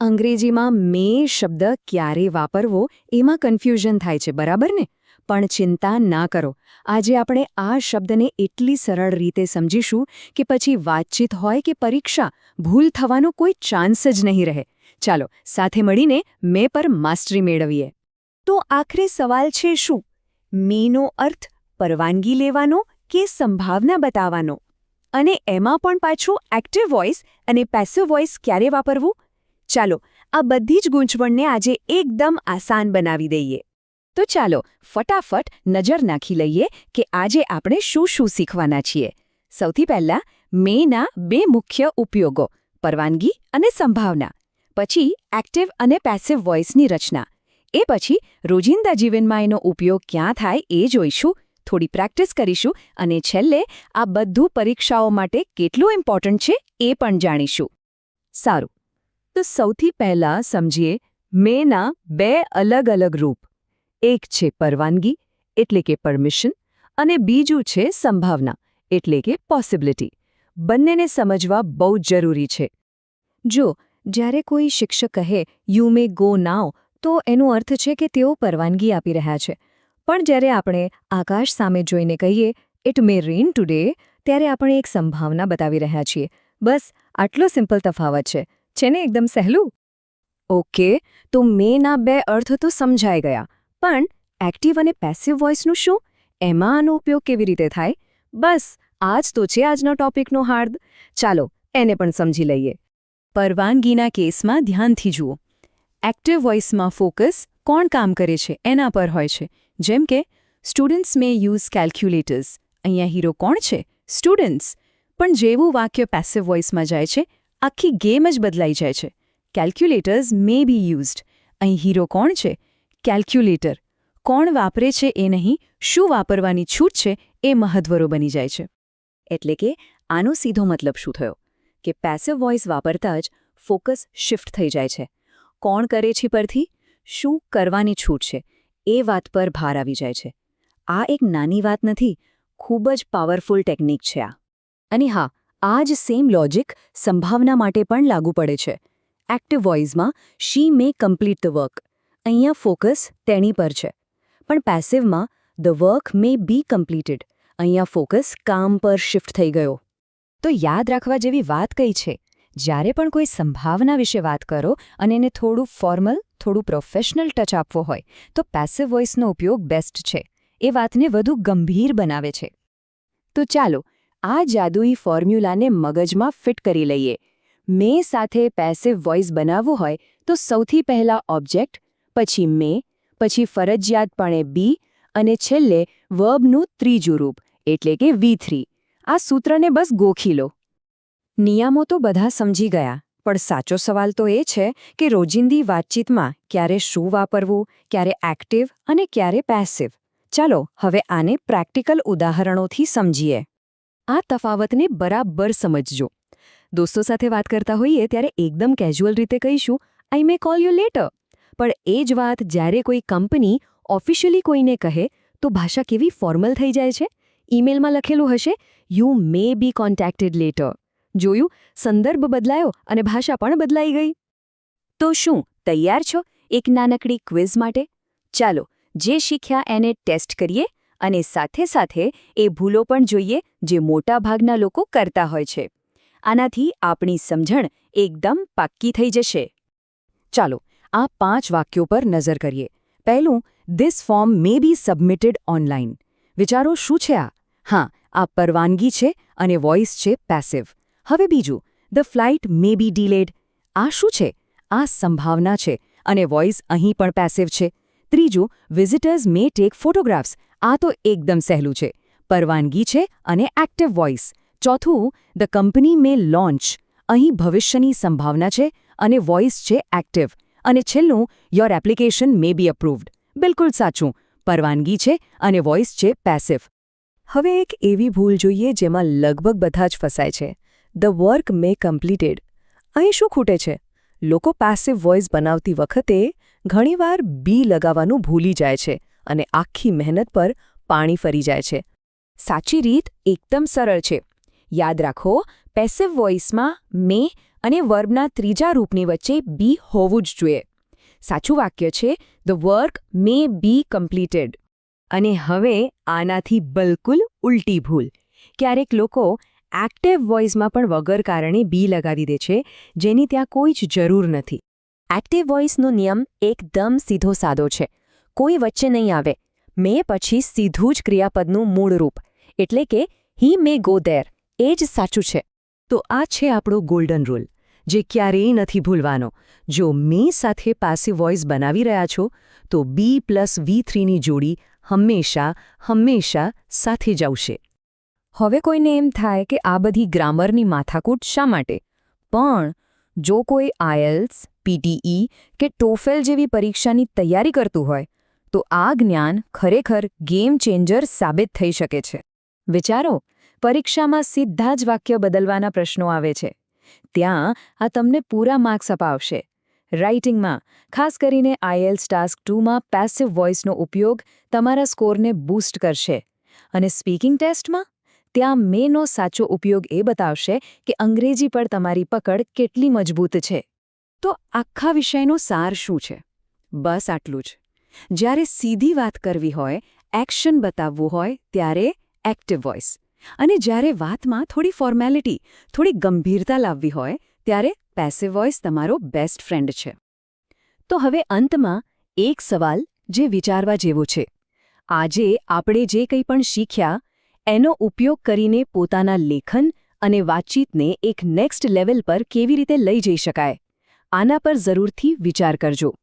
અંગ્રેજીમાં મે શબ્દ ક્યારે વાપરવો એમાં કન્ફ્યુઝન થાય છે, બરાબર ને? પણ ચિંતા ના કરો. આજે આપણે આ શબ્દને એટલી સરળ રીતે સમજીશું કે પછી વાતચીત હોય કે પરીક્ષા, ભૂલ થવાનો કોઈ ચાન્સ જ નહીં રહે. ચાલો સાથે મળીને મે પર માસ્ટરી મેળવીએ. તો આખરે સવાલ છે શું? મેનો અર્થ પરવાનગી લેવાનો કે સંભાવના બતાવવાનો? અને એમાં પણ પાછું એક્ટિવ વોઇસ અને પેસિવ વોઇસ ક્યારે વાપરવું? ચાલો આ બધી જ ગૂંચવણને આજે એકદમ આસાન બનાવી દઈએ. તો ચાલો ફટાફટ નજર નાખી લઈએ કે આજે આપણે શું શું શીખવાના છીએ. સૌથી પહેલાં મેના બે મુખ્ય ઉપયોગો, પરવાનગી અને સંભાવના. પછી એક્ટિવ અને પેસિવ વોઇસની રચના. એ પછી રોજિંદા જીવનમાં એનો ઉપયોગ ક્યાં થાય એ જોઈશું, થોડી પ્રેક્ટિસ કરીશું અને છેલ્લે આ બધું પરીક્ષાઓ માટે કેટલું ઇમ્પોર્ટન્ટ છે એ પણ જાણીશું. સારું, તો સૌથી પહેલાં સમજીએ મેના બે અલગ અલગ રૂપ. એક છે પરવાનગી એટલે કે પરમિશન અને બીજું છે સંભાવના એટલે કે પોસિબિલિટી. બંનેને સમજવા બહુ જ જરૂરી છે. જો જ્યારે કોઈ શિક્ષક કહે યુ મે ગો નાઉ, તો એનો અર્થ છે કે તેઓ પરવાનગી આપી રહ્યા છે. પણ જ્યારે આપણે આકાશ સામે જોઈને કહીએ ઇટ મે રેન ટુડે, ત્યારે આપણે એક સંભાવના બતાવી રહ્યા છીએ. બસ આટલો સિમ્પલ તફાવત છે. છે ને એકદમ સહેલું? ઓકે, તો મેના બે અર્થ તો સમજાઈ ગયા. પણ એક્ટિવ અને પેસિવ વોઇસનું શું? એમાં આનો ઉપયોગ કેવી રીતે થાય? બસ આ જ તો છે આજનો ટોપિકનો હાર્દ. ચાલો એને પણ સમજી લઈએ. પરવાનગીના કેસમાં ધ્યાનથી જુઓ. એક્ટિવ વોઇસમાં ફોકસ કોણ કામ કરે છે એના પર હોય છે. જેમ કે સ્ટુડન્ટ્સ મે યુઝ કેલ્ક્યુલેટર્સ. અહીંયા હીરો કોણ છે? સ્ટુડન્ટ્સ. પણ જેવું વાક્ય પેસિવ વોઇસમાં જાય છે, આખી ગેમ જ બદલાઈ જાય છે. કેલ્ક્યુલેટર્સ મે બી યુઝડ. અહીં હીરો કોણ છે? કેલ્ક્યુલેટર. કોણ વાપરે છે એ નહીં, શું વાપરવાની છૂટ છે એ મહત્વનો બની જાય છે. એટલે કે આનો સીધો મતલબ શું થયો? કે પેસિવ વોઇસ વાપરતા જ ફોકસ શિફ્ટ થઈ જાય છે. કોણ કરે છે પરથી શું કરવાની છૂટ છે એ વાત પર ભાર આવી જાય છે. આ એક નાની વાત નથી, ખૂબ જ પાવરફુલ ટેકનિક છે આ. અને હા, આ જ સેમ લોજિક સંભાવના માટે પણ લાગુ પડે છે. એક્ટિવ વોઇસમાં she may complete the work. અહીંયા ફોકસ તેણી પર છે. પણ પેસિવમાં the work may be completed. અહીંયા ફોકસ કામ પર શિફ્ટ થઈ ગયો. તો યાદ રાખવા જેવી વાત કઈ છે? જ્યારે પણ કોઈ સંભાવના વિશે વાત કરો અને એને થોડું ફોર્મલ, થોડું પ્રોફેશનલ ટચ આપવો હોય, તો પેસિવ વોઇસનો ઉપયોગ બેસ્ટ છે. એ વાતને વધુ ગંભીર બનાવે છે. તો ચાલો આ જાદુઈ ફોર્મ્યુલાને મગજમાં ફિટ કરી લઈએ. મે સાથે પેસિવ વોઇસ બનાવવું હોય તો સૌથી પહેલાં ઓબ્જેક્ટ, પછી મે, પછી ફરજિયાતપણે બી અને છેલ્લે વર્બનું ત્રીજું રૂપ એટલે કે V3. આ સૂત્રને બસ ગોખી લો. નિયમો તો બધા સમજી ગયા, પણ સાચો સવાલ તો એ છે કે રોજિંદી વાતચીતમાં ક્યારે શું વાપરવું, ક્યારે એક્ટિવ અને ક્યારે પેસિવ. ચાલો હવે આને પ્રેક્ટિકલ ઉદાહરણોથી સમજીએ. આ તફાવતને બરાબર સમજજો. દોસ્તો સાથે વાત કરતા હોઈએ ત્યારે એકદમ કેઝ્યુઅલ રીતે કહીશું આઈ મે કોલ યુ લેટર. પણ એ જ વાત જ્યારે કોઈ કંપની ઓફિશિયલી કોઈને કહે તો ભાષા કેવી ફોર્મલ થઈ જાય છે. ઈમેલમાં લખેલું હશે યુ મે બી કોન્ટેક્ટેડ લેટર. જોયું? સંદર્ભ બદલાયો અને ભાષા પણ બદલાઈ ગઈ. તો શું તૈયાર છો એક નાનકડી ક્વિઝ માટે? ચાલો જે શીખ્યા એને ટેસ્ટ કરીએ અને સાથે સાથે એ ભૂલો પણ જોઈએ જે મોટાભાગના લોકો કરતા હોય છે. આનાથી આપણી સમજણ એકદમ પાક્કી થઈ જશે. ચાલો આ 5 વાક્યો પર નજર કરીએ. પહેલું, this form May B submitted online. વિચારો શું છે આ? હા, આ પરવાનગી છે અને વોઇસ છે પેસિવ. હવે બીજું, the flight may be delayed. આ શું છે? આ સંભાવના છે અને વોઇસ અહીં પણ પેસિવ છે. ત્રીજું, વિઝિટર્સ મે ટેક ફોટોગ્રાફ્સ. આ તો એકદમ સહેલું છે, પરવાનગી છે અને એક્ટિવ વોઇસ. ચોથું, ધ કંપની મે લોન્ચ. અહીં ભવિષ્યની સંભાવના છે અને વોઇસ છે એક્ટિવ. અને છેલ્લું, your application May B approved. બિલકુલ સાચું, પરવાનગી છે અને વોઇસ છે પેસિવ. હવે એક એવી ભૂલ જોઈએ જેમાં લગભગ બધા જ ફસાય છે. The work May completed. અહીં શું ખૂટે છે? લોકો પેસિવ વોઇસ બનાવતી વખતે ઘણીવાર બી લગાવવાનું ભૂલી જાય છે અને આખી મહેનત પર પાણી ફરી જાય છે. સાચી રીત એકદમ સરળ છે. યાદ રાખો, પેસિવ વોઇસમાં મે અને વર્બના ત્રીજા રૂપની વચ્ચે બી હોવું જ જોઈએ. સાચું વાક્ય છે the work may be completed. અને હવે આનાથી બિલકુલ ઉલટી ભૂલ. ક્યારેક લોકો એક્ટિવ વોઇસમાં પણ વગર કારણે બી લગાવી દે છે, જેની ત્યાં કોઈ જ જરૂર નથી. એક્ટિવ વોઇસનો નિયમ એકદમ સીધો સાદો છે. કોઈ વચ્ચે નહીં આવે. મે પછી સીધું જ ક્રિયાપદનું મૂળ રૂપ, એટલે કે હી મે ગો ધેર, એ જ સાચું છે. તો આ છે આપણો ગોલ્ડન રૂલ, જે ક્યારેય નથી ભૂલવાનો. જો મે સાથે પેસિવ વોઇસ બનાવી રહ્યા છો, તો બી પ્લસ V3ની જોડી હંમેશા સાથે જ આવશે. હવે કોઈને એમ થાય કે આ બધી ગ્રામરની માથાકૂટ શા માટે? પણ જો કોઈ આઈએલ્સ, પીટીઈ કે ટોફેલ જેવી પરીક્ષાની તૈયારી કરતું હોય, તો આ જ્ઞાન ખરેખર ગેમ ચેન્જર સાબિત થઈ શકે છે. વિચારો, પરીક્ષામાં સીધા જ વાક્ય બદલવાના પ્રશ્નો આવે છે. ત્યાં આ તમને પૂરા માર્ક્સ અપાવશે. રાઇટિંગમાં, ખાસ કરીને આઈએલ્સ ટાસ્ક 2માં પેસિવ વોઇસનો ઉપયોગ તમારા સ્કોરને બૂસ્ટ કરશે. અને સ્પીકિંગ ટેસ્ટમાં, ત્યાં મેનો સાચો ઉપયોગ એ બતાવશે કે અંગ્રેજી પર તમારી પકડ કેટલી મજબૂત છે. તો આખા વિષયનો સાર શું છે? બસ આટલું જ. જ્યારે સીધી વાત કરવી હોય, એક્શન બતાવવું હોય, ત્યારે એક્ટિવ વોઇસ. અને જ્યારે વાતમાં થોડી ફોર્મેલિટી, થોડી ગંભીરતા લાવવી હોય, ત્યારે પેસિવ વોઇસ તમારો બેસ્ટ ફ્રેન્ડ છે. તો હવે અંતમાં એક સવાલ જે વિચારવા જેવો છે. આજે આપણે જે કંઈ પણ શીખ્યા, એનો ઉપયોગ કરીને પોતાના લેખન અને વાતચીતને એક નેક્સ્ટ લેવલ પર કેવી રીતે લઈ જઈ શકાય? આના પર જરૂરથી વિચાર કરજો.